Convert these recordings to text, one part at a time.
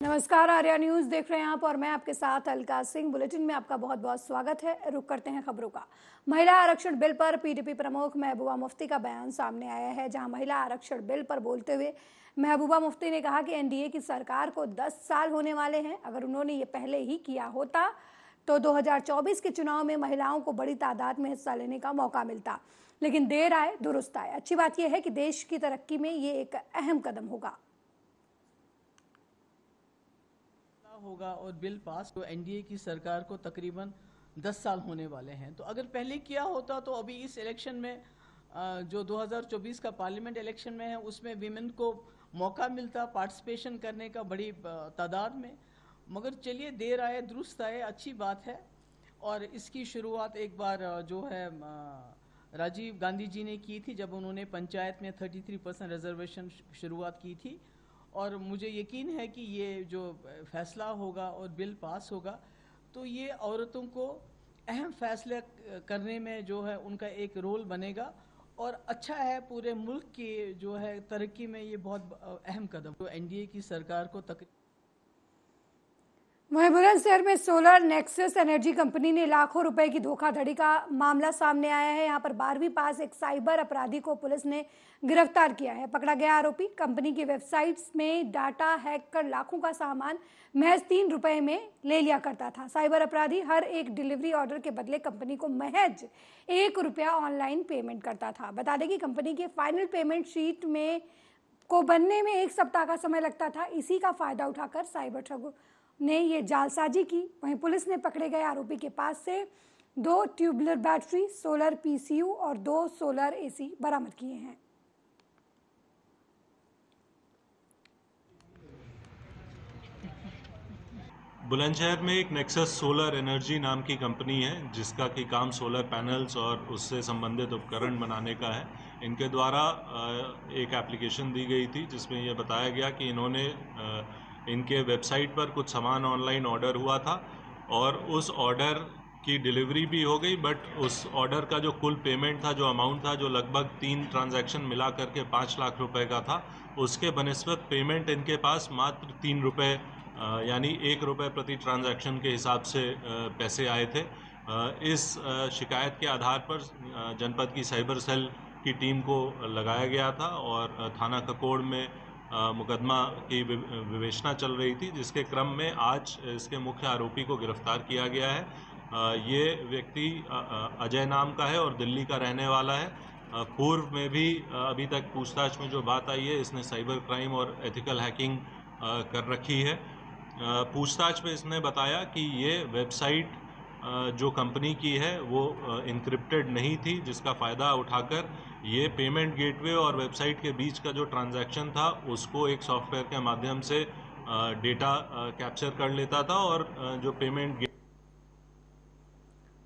नमस्कार, आर्या न्यूज देख रहे हैं आप और मैं आपके साथ अलका सिंह। बुलेटिन में आपका बहुत बहुत स्वागत है। रुक करते हैं खबरों का। महिला आरक्षण बिल पर पीडीपी प्रमुख महबूबा मुफ्ती का बयान सामने आया है, जहां महिला आरक्षण बिल पर बोलते हुए महबूबा मुफ्ती ने कहा कि एनडीए की सरकार को 10 साल होने वाले हैं। अगर उन्होंने ये पहले ही किया होता तो 2024 के चुनाव में महिलाओं को बड़ी तादाद में हिस्सा लेने का मौका मिलता, लेकिन देर आए दुरुस्त आए। अच्छी बात यह है कि देश की तरक्की में ये एक अहम कदम होगा और बिल पास तो एनडीए की सरकार को तकरीबन 10 साल होने वाले हैं। तो अगर पहले किया होता तो अभी इस इलेक्शन में जो 2024 का पार्लियामेंट इलेक्शन में है उसमें विमेन को मौका मिलता पार्टिसिपेशन करने का बड़ी तादाद में। मगर चलिए, देर आए दुरुस्त आए, अच्छी बात है। और इसकी शुरुआत एक बार जो है राजीव गांधी जी ने की थी, जब उन्होंने पंचायत में 33% रिजर्वेशन शुरुआत की थी। और मुझे यकीन है कि ये जो फैसला होगा और बिल पास होगा तो ये औरतों को अहम फैसले करने में जो है उनका एक रोल बनेगा और अच्छा है। पूरे मुल्क की जो है तरक्की में ये बहुत अहम कदम तो एनडीए की सरकार को वहीं बुलंदशहर में सोलर नेक्सस एनर्जी कंपनी ने लाखों रुपए की धोखाधड़ी का मामला सामने आया है। यहां पर 12वीं पास एक साइबर अपराधी को पुलिस ने गिरफ्तार किया है। पकड़ा गया आरोपी कंपनी की वेबसाइट्स में डाटा हैक कर लाखों का सामान महज 3 रुपए में ले लिया करता था। साइबर अपराधी हर एक डिलीवरी ऑर्डर के बदले कंपनी को महज 1 रुपया ऑनलाइन पेमेंट करता था। बता दें कि कंपनी के फाइनल पेमेंट शीट में को बनने में 1 सप्ताह का समय लगता था। इसी का फायदा उठाकर साइबर ठगों ने ये जालसाजी की। वहीं पुलिस ने पकड़े गए आरोपी के पास से 2 ट्यूबलर बैटरी, सोलर पीसीयू और 2 सोलर एसी बरामद किए हैं। बुलंदशहर में एक नेक्सस सोलर एनर्जी नाम की कंपनी है, जिसका कि काम सोलर पैनल्स और उससे संबंधित उपकरण बनाने का है। इनके द्वारा एक एप्लीकेशन दी गई थी जिसमें यह बताया गया कि इन्होंने इनके वेबसाइट पर कुछ सामान ऑनलाइन ऑर्डर हुआ था और उस ऑर्डर की डिलीवरी भी हो गई, बट उस ऑर्डर का जो कुल पेमेंट था, जो अमाउंट था, जो लगभग 3 ट्रांजैक्शन मिला करके 5 लाख रुपए का था, उसके बनिस्बत पेमेंट इनके पास मात्र 3 रुपये यानी 1 रुपये प्रति ट्रांजैक्शन के हिसाब से पैसे आए थे। इस शिकायत के आधार पर जनपद की साइबर सेल की टीम को लगाया गया था और थाना ककोड़ में मुकदमा की विवेचना चल रही थी, जिसके क्रम में आज इसके मुख्य आरोपी को गिरफ्तार किया गया है। ये व्यक्ति अजय नाम का है और दिल्ली का रहने वाला है। पूर्व में भी अभी तक पूछताछ में जो बात आई है, इसने साइबर क्राइम और एथिकल हैकिंग कर रखी है। पूछताछ में इसने बताया कि ये वेबसाइट जो कंपनी की है वो इनक्रिप्टेड नहीं थी, जिसका फ़ायदा उठाकर ये पेमेंट गेटवे और वेबसाइट के बीच का जो ट्रांजैक्शन था उसको एक सॉफ्टवेयर के माध्यम से डेटा कैप्चर कर लेता था और जो पेमेंट।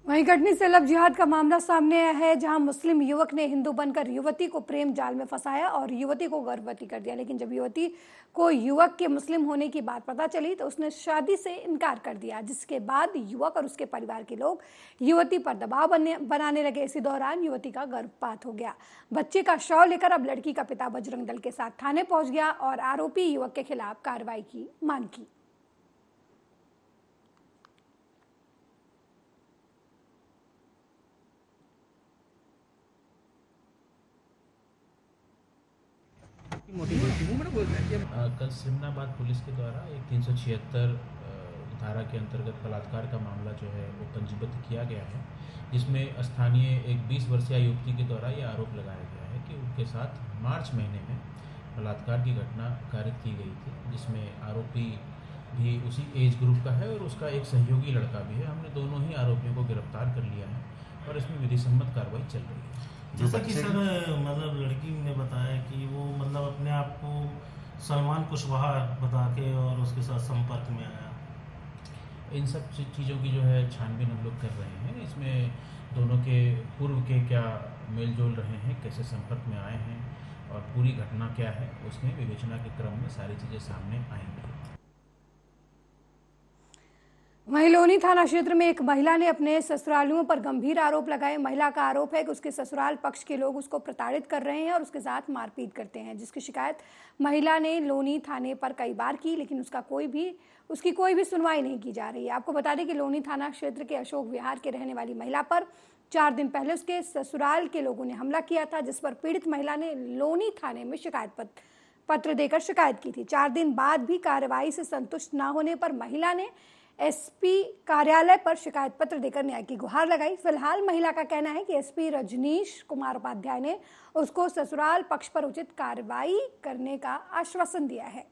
वहीं कटनी से लव जिहाद का मामला सामने आया है, जहां मुस्लिम युवक ने हिंदू बनकर युवती को प्रेम जाल में फंसाया और युवती को गर्भवती कर दिया। लेकिन जब युवती को युवक के मुस्लिम होने की बात पता चली तो उसने शादी से इनकार कर दिया, जिसके बाद युवक और उसके परिवार के लोग युवती पर दबाव बनाने लगे। इसी दौरान युवती का गर्भपात हो गया। बच्चे का शव लेकर अब लड़की का पिता बजरंग दल के साथ थाने पहुंच गया और आरोपी युवक के खिलाफ कार्रवाई की मांग की। कल सिमनाबाद पुलिस के द्वारा एक 376 धारा के अंतर्गत बलात्कार का मामला जो है वो पंजीबद्ध किया गया है, जिसमें स्थानीय एक 20 वर्षीय युवती के द्वारा ये आरोप लगाया गया है कि उनके साथ मार्च महीने में बलात्कार की घटना कारित की गई थी, जिसमें आरोपी भी उसी एज ग्रुप का है और उसका एक सहयोगी लड़का भी है। हमने दोनों ही आरोपियों को गिरफ्तार कर लिया है और इसमें विधिसम्मत कार्रवाई चल रही है। जैसा कि सर मतलब लड़की ने बताया कि वो मतलब अपने आप को सलमान कुशवाहा बता के और उसके साथ संपर्क में आया। इन सब चीज़ों की जो है छानबीन हम लोग कर रहे हैं। इसमें दोनों के पूर्व के क्या मेल जोल रहे हैं, कैसे संपर्क में आए हैं और पूरी घटना क्या है, उसमें विवेचना के क्रम में सारी चीज़ें सामने आएंगी। वहीं लोनी थाना क्षेत्र में एक महिला ने अपने ससुरालियों पर गंभीर आरोप लगाए। महिला का आरोप है कि उसके ससुराल पक्ष के लोग उसको प्रताड़ित कर रहे हैं और उसके साथ मारपीट करते हैं, जिसकी शिकायत महिला ने लोनी थाने पर कई बार की, लेकिन उसकी कोई भी सुनवाई नहीं की जा रही है। आपको बता दें कि लोनी थाना क्षेत्र के अशोक विहार के रहने वाली महिला पर 4 दिन पहले उसके ससुराल के लोगों ने हमला किया था, जिस पर पीड़ित महिला ने लोनी थाने में शिकायत पत्र देकर शिकायत की थी। 4 दिन बाद भी कार्रवाई से संतुष्ट न होने पर महिला ने एसपी कार्यालय पर शिकायत पत्र देकर न्याय की गुहार लगाई। फिलहाल महिला का कहना है कि एसपी रजनीश कुमार उपाध्याय ने उसको ससुराल पक्ष पर उचित कार्रवाई करने का आश्वासन दिया है।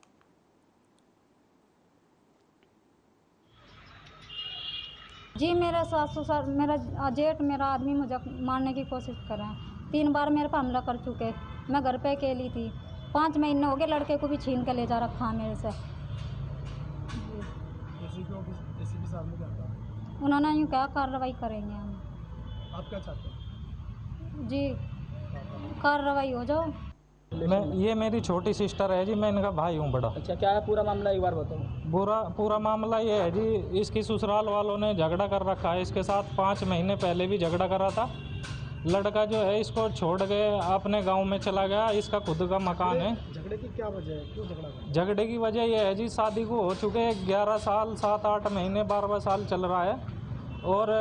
जी मेरा ससुर मेरा जेठ मेरा आदमी मुझे मारने की कोशिश कर रहे हैं। 3 बार मेरे पर हमला कर चुके। मैं घर पे अकेली थी। 5 महीने हो गए, लड़के को भी छीन कर ले जा रखा मेरे से। उन्होंने यूँ क्या कार्रवाई करेंगे हम। आप क्या चाहते हैं? जी कार्रवाई हो जाओ। ये मेरी छोटी सिस्टर है जी, मैं इनका भाई हूँ बड़ा। अच्छा, क्या है पूरा मामला, एक बार बताओ। पूरा मामला ये है जी, इसकी ससुराल वालों ने झगड़ा कर रखा है इसके साथ। 5 महीने पहले भी झगड़ा करा था। लड़का जो है इसको छोड़ के अपने गांव में चला गया। इसका खुद का मकान है। झगड़े की क्या वजह है, क्यों झगड़ा कर? झगड़े की वजह यह है जी, शादी को हो चुके 11 साल, 7-8 महीने, 12 साल चल रहा है और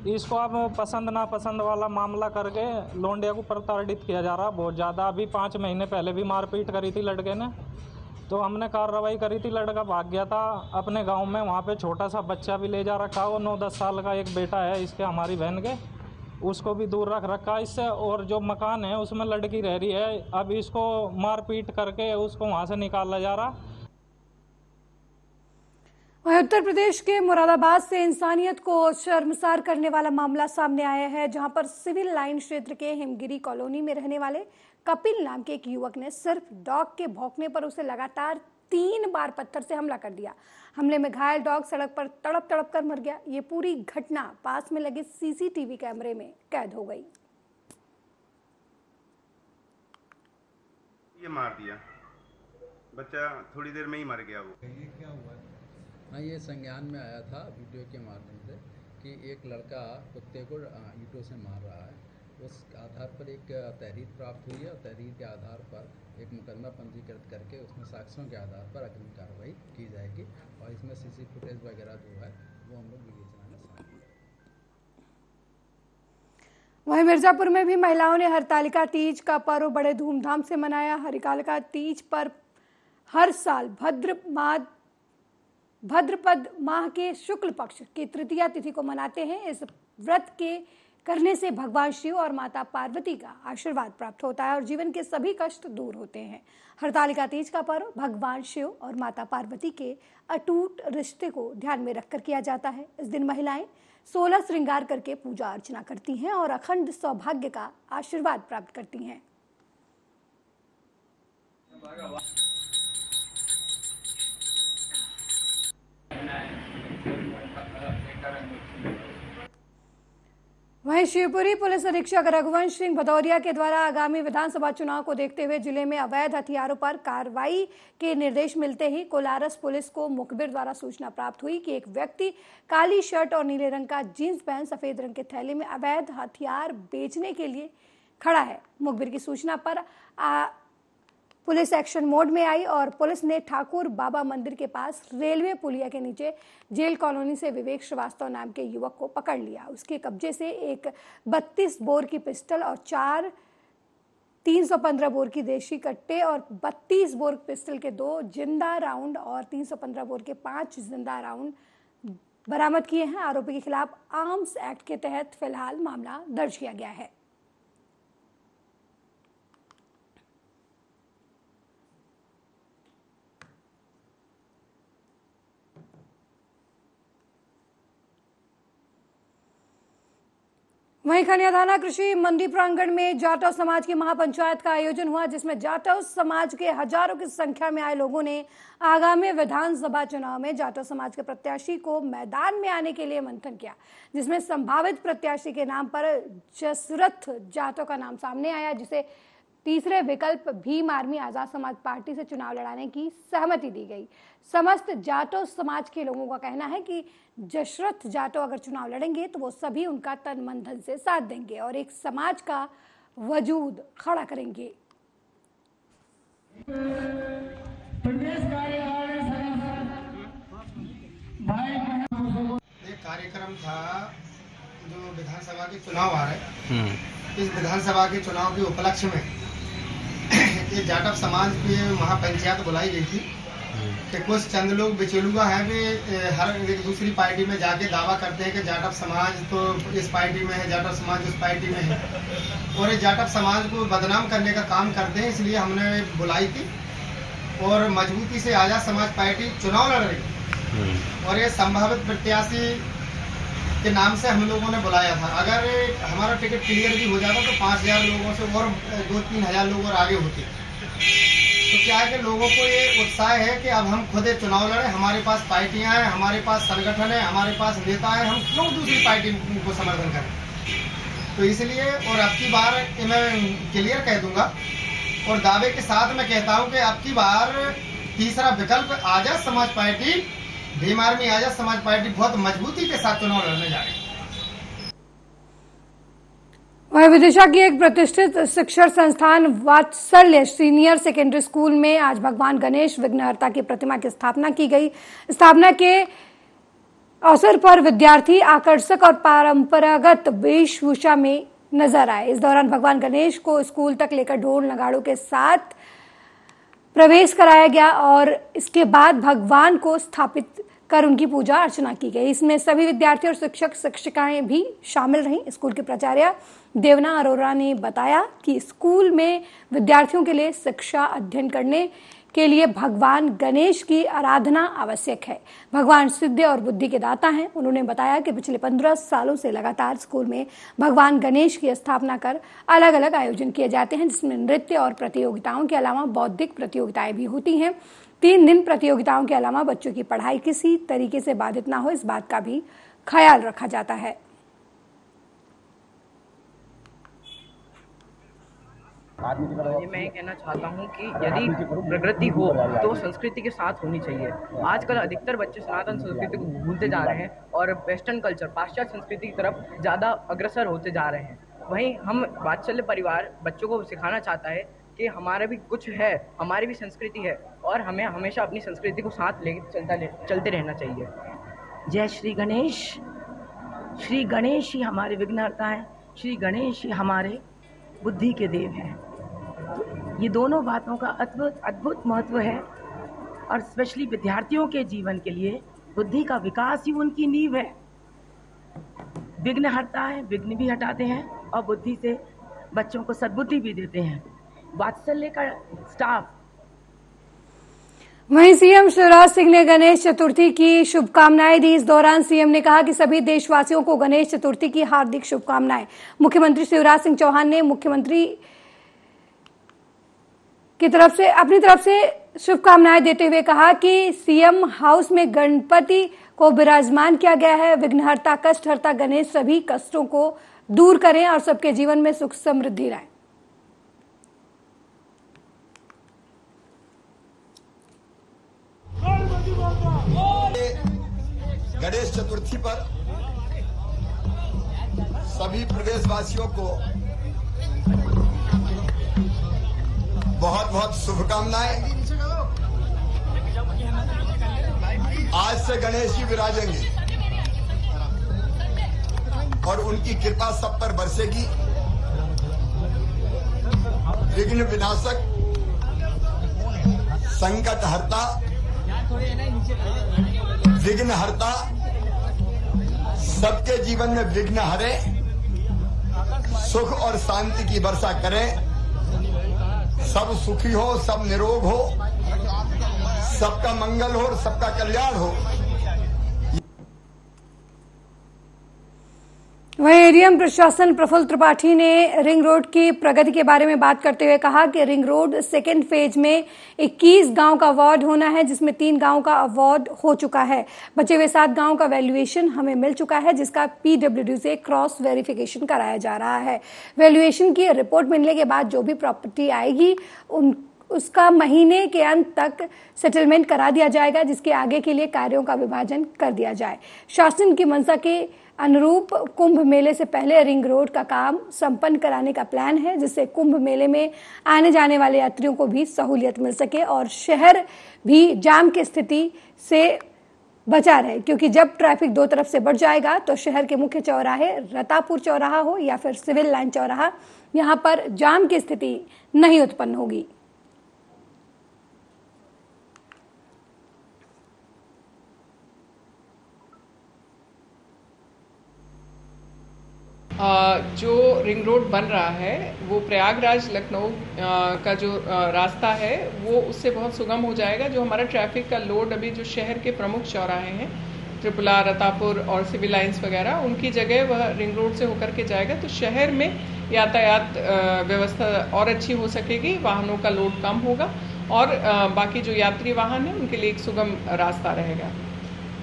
इसको अब पसंद नापसंद वाला मामला करके लौंडिया को प्रताड़ित किया जा रहा बहुत ज़्यादा। अभी 5 महीने पहले भी मारपीट करी थी लड़के ने, तो हमने कार्रवाई करी थी। लड़का भाग गया था अपने गांव में, वहाँ पे छोटा सा बच्चा भी ले जा रखा है। वो 9-10 साल का एक बेटा है इसके, हमारी बहन के, उसको भी दूर रख रखा है इससे। और जो मकान है उसमें लड़की रह रही है। अब इसको मारपीट करके उसको वहाँ से निकाला जा रहा। वहीं उत्तर प्रदेश के मुरादाबाद से इंसानियत को शर्मसार करने वाला मामला सामने आया है, जहां पर सिविल लाइन क्षेत्र के हिमगिरी कॉलोनी में रहने वाले कपिल नाम के एक युवक ने सिर्फ डॉग के भौंकने पर उसे लगातार 3 बार पत्थर से हमला कर दिया। हमले में घायल डॉग सड़क पर तड़प तड़प कर मर गया। ये पूरी घटना पास में लगे सीसीटीवी कैमरे में कैद हो गई। ये मार दिया बच्चा, थोड़ी देर में ही मर गया वो। ये क्या हुआ? हाँ, ये संज्ञान में आया था वीडियो के माध्यम से कि एक लड़का कुत्ते को ईंटों से मार रहा है। उस आधार पर एक तहरीर प्राप्त हुई है और तहरीर के आधार पर एक मुकदमा पंजीकृत करके उसमें साक्ष्यों के आधार पर अग्रिम कार्रवाई की जाएगी और इसमें सीसी फुटेज वगैरह जो है वो हम लोग विवेचना में शामिल करेंगे। वहीं मिर्जापुर में भी महिलाओं ने हरतालिका तीज का पर्व बड़े धूमधाम से मनाया। हरतालिका तीज पर हर साल भाद्रपद माह के शुक्ल पक्ष की तृतीया तिथि को मनाते हैं। इस व्रत के करने से भगवान शिव और माता पार्वती का आशीर्वाद प्राप्त होता है और जीवन के सभी कष्ट दूर होते हैं। हरतालिका तीज का पर्व भगवान शिव और माता पार्वती के अटूट रिश्ते को ध्यान में रखकर किया जाता है। इस दिन महिलाएं 16 श्रृंगार करके पूजा अर्चना करती हैं और अखंड सौभाग्य का आशीर्वाद प्राप्त करती हैं। वहीं शिवपुरी पुलिस अधीक्षक रघुवंश सिंह भदौरिया के द्वारा आगामी विधानसभा चुनाव को देखते हुए जिले में अवैध हथियारों पर कार्रवाई के निर्देश मिलते ही कोलारस पुलिस को मुखबिर द्वारा सूचना प्राप्त हुई कि एक व्यक्ति काली शर्ट और नीले रंग का जींस पहन सफेद रंग के थैले में अवैध हथियार बेचने के लिए खड़ा है। मुखबिर की सूचना पर पुलिस एक्शन मोड में आई और पुलिस ने ठाकुर बाबा मंदिर के पास रेलवे पुलिया के नीचे जेल कॉलोनी से विवेक श्रीवास्तव नाम के युवक को पकड़ लिया। उसके कब्जे से एक 32 बोर की पिस्टल और 4 315 बोर की देशी कट्टे और 32 बोर पिस्टल के 2 जिंदा राउंड और 315 बोर के 5 जिंदा राउंड बरामद किए हैं। आरोपी के खिलाफ आर्म्स एक्ट के तहत फिलहाल मामला दर्ज किया गया है। वहीं खनिया थाना कृषि मंडी प्रांगण में जाटव समाज की महापंचायत का आयोजन हुआ, जिसमें जाटव समाज के हजारों की संख्या में आए लोगों ने आगामी विधानसभा चुनाव में जाटव समाज के प्रत्याशी को मैदान में आने के लिए मंथन किया, जिसमें संभावित प्रत्याशी के नाम पर जसरथ जाटव का नाम सामने आया, जिसे तीसरे विकल्प भीम आर्मी आजाद समाज पार्टी से चुनाव लड़ाने की सहमति दी गई। समस्त जाटो समाज के लोगों का कहना है कि जशरथ जाटो अगर चुनाव लड़ेंगे तो वो सभी उनका तन मन धन से साथ देंगे और एक समाज का वजूद खड़ा करेंगे। एक कार्यक्रम था जो विधानसभा के चुनाव आ रहे हैं, इस विधानसभा के चुनाव के उपलक्ष्य में एक जाटव समाज की महापंचायत बुलाई गई थी कि कुछ चंद लोग बिचौलिया हैं भी हर एक दूसरी पार्टी में जाके दावा करते हैं कि जाटव समाज तो इस पार्टी में है, जाटव समाज उस पार्टी में है और इस जाटव समाज को बदनाम करने का काम करते हैं। इसलिए हमने बुलाई थी और मजबूती से आजाद समाज पार्टी चुनाव लड़ रही और ये संभावित प्रत्याशी के नाम से हम लोगों ने बुलाया था। अगर हमारा टिकट क्लियर भी हो जाता तो 5000 लोगों से और 2-3 हजार लोग और आगे होते। तो क्या है कि लोगों को ये उत्साह है कि अब हम खुद चुनाव लड़े, हमारे पास पार्टियां हैं, हमारे पास संगठन है, हमारे पास नेता है, हम क्यों दूसरी पार्टी को समर्थन करें। तो इसलिए और अब की बार मैं क्लियर कह दूंगा और दावे के साथ मैं कहता हूं कि अब की बार तीसरा विकल्प Azad Samaj party, Bhim army Azad Samaj party बहुत मजबूती के साथ चुनाव लड़ने जा रही है। वहीं विदिशा की एक प्रतिष्ठित शिक्षण संस्थान वात्सल्य सीनियर सेकेंडरी स्कूल में आज भगवान गणेश विघ्नहर्ता की प्रतिमा की स्थापना की गई। स्थापना के अवसर पर विद्यार्थी आकर्षक और परंपरागत वेशभूषा में नजर आए। इस दौरान भगवान गणेश को स्कूल तक लेकर ढोल नगाड़ों के साथ प्रवेश कराया गया और इसके बाद भगवान को स्थापित कर उनकी पूजा अर्चना की गई। इसमें सभी विद्यार्थी और शिक्षक शिक्षिकाएं भी शामिल रहीं। स्कूल के प्राचार्य देवना अरोरा ने बताया कि स्कूल में विद्यार्थियों के लिए शिक्षा अध्ययन करने के लिए भगवान गणेश की आराधना आवश्यक है। भगवान सिद्धि और बुद्धि के दाता हैं। उन्होंने बताया कि पिछले 15 सालों से लगातार स्कूल में भगवान गणेश की स्थापना कर अलग अलग आयोजन किए जाते हैं, जिसमें नृत्य और प्रतियोगिताओं के अलावा बौद्धिक प्रतियोगिताएं भी होती हैं। 3 दिन प्रतियोगिताओं के अलावा बच्चों की पढ़ाई किसी तरीके से बाधित ना हो, इस बात का भी ख्याल रखा जाता है। मैं कहना चाहता हूं कि यदि प्रगति हो तो संस्कृति के साथ होनी चाहिए। आजकल अधिकतर बच्चे सनातन संस्कृति को भूलते जा रहे हैं और वेस्टर्न कल्चर, पाश्चात्य संस्कृति की तरफ ज़्यादा अग्रसर होते जा रहे हैं। वहीं हम वात्सल्य परिवार बच्चों को सिखाना चाहता है कि हमारा भी कुछ है, हमारी भी संस्कृति है और हमें हमेशा अपनी संस्कृति को साथ लेके चलते रहना चाहिए। जय श्री गणेश। श्री गणेश ही हमारे विघ्नहर्ता हैं, श्री गणेश ही हमारे बुद्धि के देव हैं। ये दोनों बातों का अद्भुत महत्व है और स्पेशली विद्यार्थियों के जीवन के लिए बुद्धि का विकास ही उनकी नींव है। विघ्नहर्ता है, विघ्न भी हटाते हैं और बुद्धि से बच्चों को सद्बुद्धि भी देते हैं। वात्सल्य का स्टाफ। वहीं सीएम शिवराज सिंह ने गणेश चतुर्थी की शुभकामनाएं दी। इस दौरान सीएम ने कहा कि सभी देशवासियों को गणेश चतुर्थी की हार्दिक शुभकामनाएं। मुख्यमंत्री शिवराज सिंह चौहान ने मुख्यमंत्री की तरफ से अपनी तरफ से शुभकामनाएं देते हुए कहा कि सीएम हाउस में गणपति को विराजमान किया गया है। विघ्नहर्ता, कष्टहर्ता गणेश सभी कष्टों को दूर करें और सबके जीवन में सुख समृद्धि लाएं। गणेश चतुर्थी पर सभी प्रदेशवासियों को बहुत बहुत शुभकामनाएं। आज से गणेश जी विराजेंगे और उनकी कृपा सब पर बरसेगी। विघ्न विनाशक, संकट हरता, विघ्न हरता, सबके जीवन में विघ्न हरे, सुख और शांति की वर्षा करें। सब सुखी हो, सब निरोग हो, सबका मंगल हो और सबका कल्याण हो। वहीं एडीएम प्रशासन प्रफुल्ल त्रिपाठी ने रिंग रोड की प्रगति के बारे में बात करते हुए कहा कि रिंग रोड सेकेंड फेज में 21 गांव का अवार्ड होना है, जिसमें 3 गांव का अवार्ड हो चुका है। बचे हुए 7 गांव का वैल्यूएशन हमें मिल चुका है, जिसका पीडब्ल्यूडी से क्रॉस वेरिफिकेशन कराया जा रहा है। वैल्यूएशन की रिपोर्ट मिलने के बाद जो भी प्रॉपर्टी आएगी उसका महीने के अंत तक सेटलमेंट करा दिया जाएगा, जिसके आगे के लिए कार्यों का विभाजन कर दिया जाए। शासन की मंशा के अनुरूप कुंभ मेले से पहले रिंग रोड का काम संपन्न कराने का प्लान है, जिससे कुंभ मेले में आने जाने वाले यात्रियों को भी सहूलियत मिल सके और शहर भी जाम की स्थिति से बचा रहे, क्योंकि जब ट्रैफिक 2 तरफ से बढ़ जाएगा तो शहर के मुख्य चौराहे रतापुर चौराहा हो या फिर सिविल लाइन चौराहा, यहाँ पर जाम की स्थिति नहीं उत्पन्न होगी। जो रिंग रोड बन रहा है वो प्रयागराज लखनऊ का जो रास्ता है वो उससे बहुत सुगम हो जाएगा। जो हमारा ट्रैफिक का लोड अभी जो शहर के प्रमुख चौराहे हैं त्रिपुला, रतापुर और सिविल लाइंस वगैरह, उनकी जगह वह रिंग रोड से होकर के जाएगा, तो शहर में यातायात व्यवस्था और अच्छी हो सकेगी, वाहनों का लोड कम होगा और बाकी जो यात्री वाहन है उनके लिए एक सुगम रास्ता रहेगा।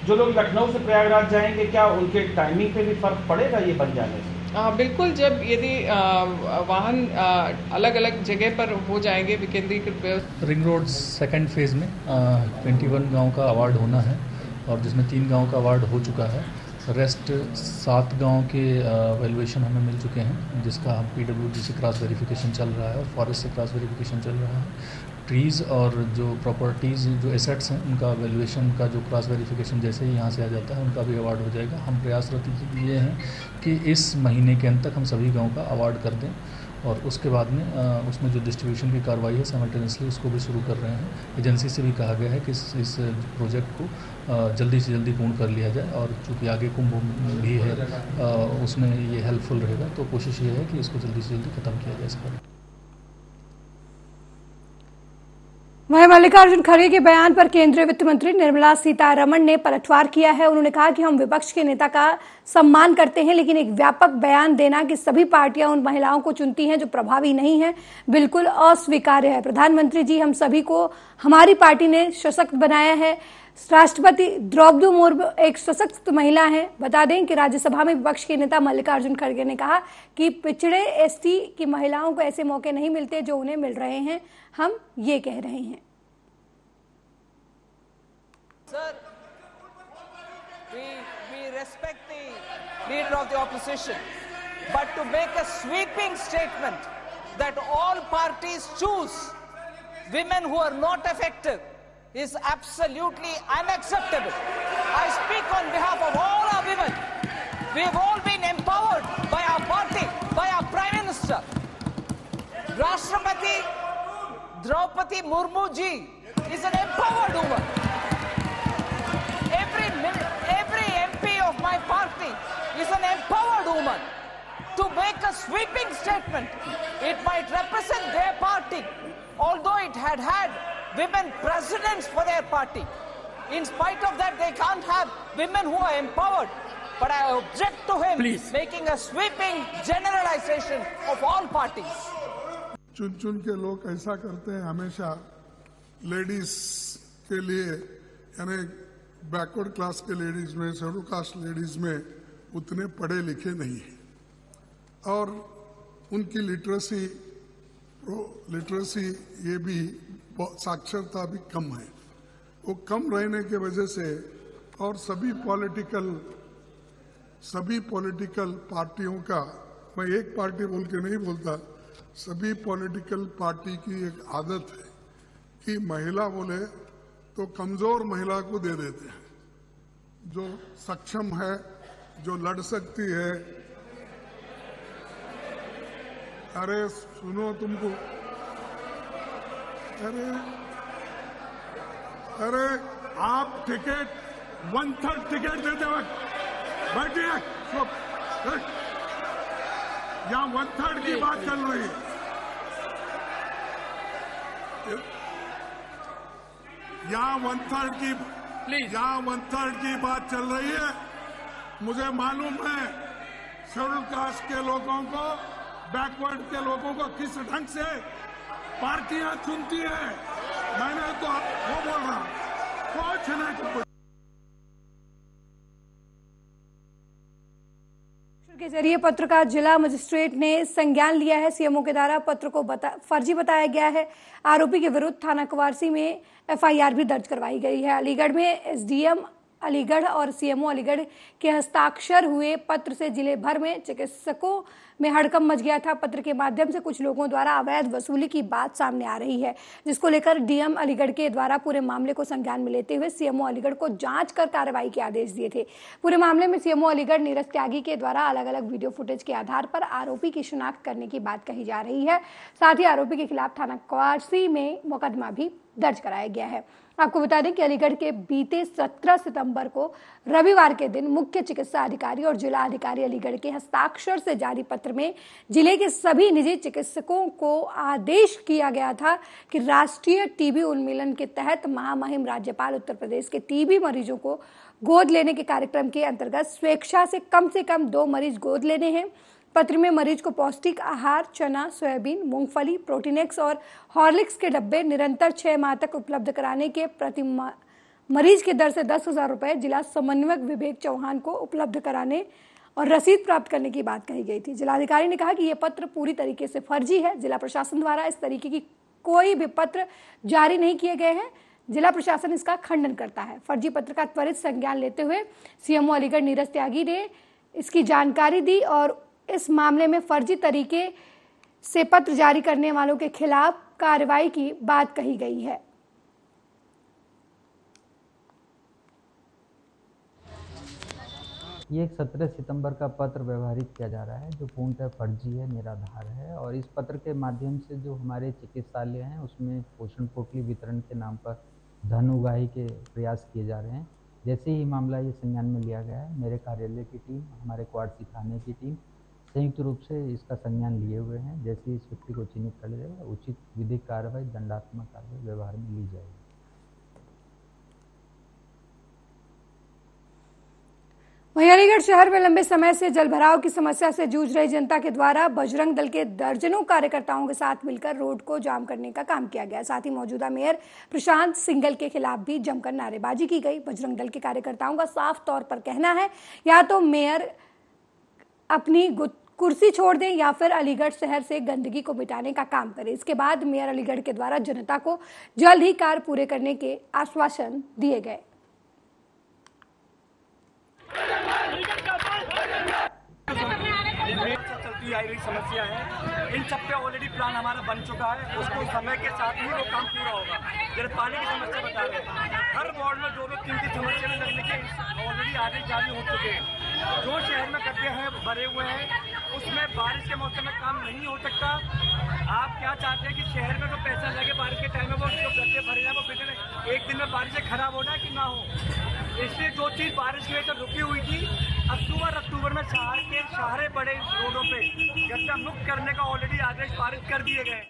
जो लोग लखनऊ से प्रयागराज जाएंगे, क्या उनके टाइमिंग पे भी फर्क पड़ेगा ये बन जाने से? बिल्कुल, जब यदि वाहन अलग अलग जगह पर हो जाएंगे विकेंद्रीकृत। रिंग रोड सेकंड फेज में 21 गांव का अवार्ड होना है और जिसमें 3 गांव का अवार्ड हो चुका है। रेस्ट 7 गांव के वैल्यूएशन हमें मिल चुके हैं, जिसका हम पीडब्ल्यूडी से क्रॉस वेरिफिकेशन चल रहा है और फॉरेस्ट से क्रॉस वेरिफिकेशन चल रहा है। ट्रीज़ और जो प्रॉपर्टीज़ जो एसेट्स हैं उनका वैल्यूएशन का जो क्रॉस वेरिफिकेशन जैसे ही यहाँ से आ जाता है उनका भी अवार्ड हो जाएगा। हम प्रयासरत ये हैं कि इस महीने के अंत तक हम सभी गाँव का अवार्ड कर दें और उसके बाद में उसमें जो डिस्ट्रीब्यूशन की कार्रवाई है साइमल्टेनियसली उसको भी शुरू कर रहे हैं। एजेंसी से भी कहा गया है कि इस प्रोजेक्ट को जल्दी से जल्दी पूर्ण कर लिया जाए और चूँकि आगे कुंभ भी है उसमें ये हेल्पफुल रहेगा, तो कोशिश ये है कि इसको जल्दी से जल्दी ख़त्म किया जाए इसका। वहीं मल्लिकार्जुन खड़गे के बयान पर केंद्रीय वित्त मंत्री निर्मला सीतारमण ने पलटवार किया है। उन्होंने कहा कि हम विपक्ष के नेता का सम्मान करते हैं, लेकिन एक व्यापक बयान देना कि सभी पार्टियां उन महिलाओं को चुनती हैं जो प्रभावी नहीं है, बिल्कुल अस्वीकार्य है। प्रधानमंत्री जी, हम सभी को हमारी पार्टी ने सशक्त बनाया है। राष्ट्रपति द्रौपदी मुर्मू एक सशक्त महिला हैं। बता दें कि राज्यसभा में विपक्ष के नेता मल्लिकार्जुन खड़गे ने कहा कि पिछड़े एसटी की महिलाओं को ऐसे मौके नहीं मिलते जो उन्हें मिल रहे हैं। हम ये कह रहे हैं। Sir, we respect the leader of the opposition, but to make a sweeping statement that all parties choose women who are not effective is absolutely unacceptable. I speak on behalf of all our women. We have all been empowered by our party, by our Prime Minister. Rashtrapati Draupadi Murmu ji is an empowered woman. Every MP of my party is an empowered woman. To make a sweeping statement, it might represent their party, although it had women presidents for their party. In spite of that, they can't have women who are empowered. But I object to him making a sweeping generalization of all parties. चुन चुन के लोग ऐसा करते हैं हमेशा ladies के लिए, यानी बैकवर्ड क्लास के लेडीज में, शेड्यूल कास्ट लेडीज में उतने पढ़े लिखे नहीं हैं और उनकी लिटरेसी ये भी साक्षरता भी कम है। वो कम रहने के वजह से और सभी पॉलिटिकल पार्टियों का, मैं एक पार्टी बोल के नहीं बोलता, सभी पॉलिटिकल पार्टी की एक आदत है कि महिला बोले तो कमजोर महिला को दे देते हैं, जो सक्षम है, जो लड़ सकती है। अरे सुनो, तुमको अरे आप टिकट 1/3 टिकट देते वक्त बैठिए, यहाँ 1/3 की बात चल रही है। यहाँ 1/3 की बात चल रही है। मुझे मालूम है शेड्यूल कास्ट के लोगों को, बैकवर्ड के लोगों को किस ढंग से पार्टियां चुनती है, मैंने तो वो बोल रहा हूं, कुछ नहीं। के जरिए पत्र का जिला मजिस्ट्रेट ने संज्ञान लिया है। सीएमओ के द्वारा पत्र को फर्जी बताया गया है। आरोपी के विरुद्ध थाना कुवारसी में एफआईआर भी दर्ज करवाई गई है। अलीगढ़ में एसडीएम अलीगढ़ और सीएमओ अलीगढ़ के हस्ताक्षर हुए पत्र से जिले भर में चिकित्सकों में हड़कंप मच गया था। पत्र के माध्यम से कुछ लोगों द्वारा अवैध वसूली की बात सामने आ रही है, जिसको लेकर डीएम अलीगढ़ के द्वारा पूरे मामले को संज्ञान में लेते हुए सीएमओ अलीगढ़ को जांच कर कार्रवाई के आदेश दिए थे। पूरे मामले में सीएमओ अलीगढ़ नीरज त्यागी के द्वारा अलग अलग वीडियो फुटेज के आधार पर आरोपी की शिनाख्त करने की बात कही जा रही है। साथ ही आरोपी के खिलाफ थाना कुवारसी में मुकदमा भी दर्ज कराया गया है। आपको बता दें कि अलीगढ़ के बीते 17 सितंबर को रविवार के दिन मुख्य चिकित्सा अधिकारी और जिला अधिकारी अलीगढ़ के हस्ताक्षर से जारी पत्र में जिले के सभी निजी चिकित्सकों को आदेश किया गया था कि राष्ट्रीय टीबी उन्मूलन के तहत महामहिम राज्यपाल उत्तर प्रदेश के टीबी मरीजों को गोद लेने के कार्यक्रम के अंतर्गत स्वेच्छा से कम 2 मरीज गोद लेने हैं। पत्र में मरीज को पौष्टिक आहार, चना, सोयाबीन, मूंगफली, प्रोटीनेक्स और हॉर्लिक्स के डब्बे निरंतर 6 माह तक उपलब्ध कराने के प्रति मरीज की दर से 10,000 रुपए जिला समन्वयक विवेक चौहान को उपलब्ध कराने और रसीद प्राप्त करने की बात कही गई थी। जिलाधिकारी ने कहा कि यह पत्र पूरी तरीके से फर्जी है। जिला प्रशासन द्वारा इस तरीके की कोई भी पत्र जारी नहीं किए गए हैं। जिला प्रशासन इसका खंडन करता है। फर्जी पत्र का त्वरित संज्ञान लेते हुए सीएमओ अलीगढ़ नीरज त्यागी ने इसकी जानकारी दी और इस मामले में फर्जी तरीके से पत्र जारी करने वालों के खिलाफ कार्रवाई की बात कही गई है। ये एक 17 सितंबर का पत्र व्यवहारित किया जा रहा है जो पूर्णतः फर्जी है, निराधार है। और इस पत्र के माध्यम से जो हमारे चिकित्सालय हैं उसमें पोषण पोटली वितरण के नाम पर धन उगाही के प्रयास किए जा रहे हैं। जैसे ही मामला ये संज्ञान में लिया गया है, मेरे कार्यालय की टीम, हमारे कुवारसी थाने की टीम संयुक्त रूप से इसका संज्ञान लिए हुए हैं। जैसे इस व्यक्ति को चिन्हित कर लिया जाएगा, उचित विधिक कार्रवाई, दंडात्मक कार्रवाई व्यवहार में ली जाएगी। वहीं अलीगढ़ शहर में लंबे समय से जलभराव की समस्या से जूझ रही जनता के द्वारा बजरंग दल के दर्जनों कार्यकर्ताओं के साथ मिलकर रोड को जाम करने का काम किया गया। साथ ही मौजूदा मेयर प्रशांत सिंघल के खिलाफ भी जमकर नारेबाजी की गई। बजरंग दल के कार्यकर्ताओं का साफ तौर पर कहना है या तो मेयर अपनी कुर्सी छोड़ दें या फिर अलीगढ़ शहर से गंदगी को मिटाने का काम करें। इसके बाद मेयर अलीगढ़ के द्वारा जनता को जल्द ही कार्य पूरे करने के आश्वासन दिए गए। चलती आई रही समस्या है, इन सब पे ऑलरेडी प्लान हमारा बन चुका है। उसको समय के साथ ही वो काम पूरा होगा। जैसे पानी की समस्या बता रहे हैं, हर वार्ड में 2-3 समस्या में लगने के ऑलरेडी आदेश जारी हो चुके हैं। जो शहर में गड्ढे हैं भरे हुए हैं, उसमें बारिश के मौसम में काम नहीं हो सकता। आप क्या चाहते हैं कि शहर में तो पैसा लगे, बारिश के टाइम में वो जो गड्ढे भरे हैं वो बिजली एक दिन में बारिश से खराब हो जाए कि ना हो। इसलिए जो चीज़ बारिश की वजह से रुकी हुई थी, अक्टूबर में शहर के सारे बड़े रोडों पे गड्ढा मुक्त करने का ऑलरेडी आदेश पारित कर दिए गए।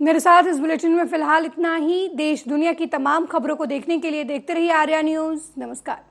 मेरे साथ इस बुलेटिन में फिलहाल इतना ही। देश दुनिया की तमाम खबरों को देखने के लिए देखते रहिए आर्या न्यूज़। नमस्कार।